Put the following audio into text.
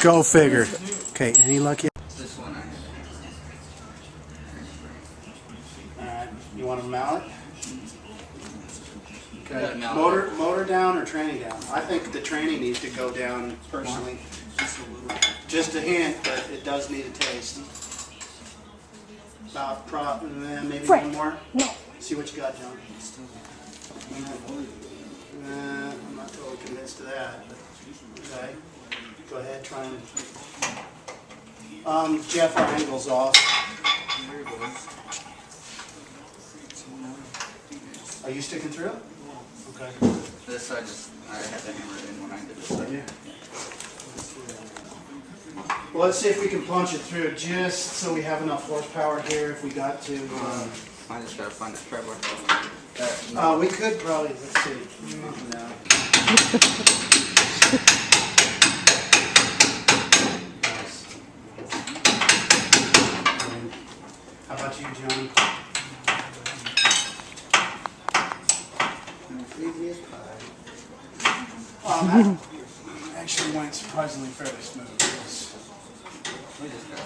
Go figure. Okay, any luck yet? This one I have. Alright, you want a mallet? Got Okay. a mallet. Motor down or tranny down? I think the tranny needs to go down personally. Just a little. Just a hint, but it does need a taste. About maybe one more? No. See what you got, John. I'm not totally convinced of that. But, okay. Go ahead, try and. Jeff, our angle's off. There it goes. Are you sticking through? Okay. This I had to hammer it in when I did this side. Yeah. Well, let's see if we can punch it through just so we have enough horsepower here if we got to. I just gotta find a treadle. We could probably, let's see. No. How about you, John? That actually went surprisingly fairly smooth. We just got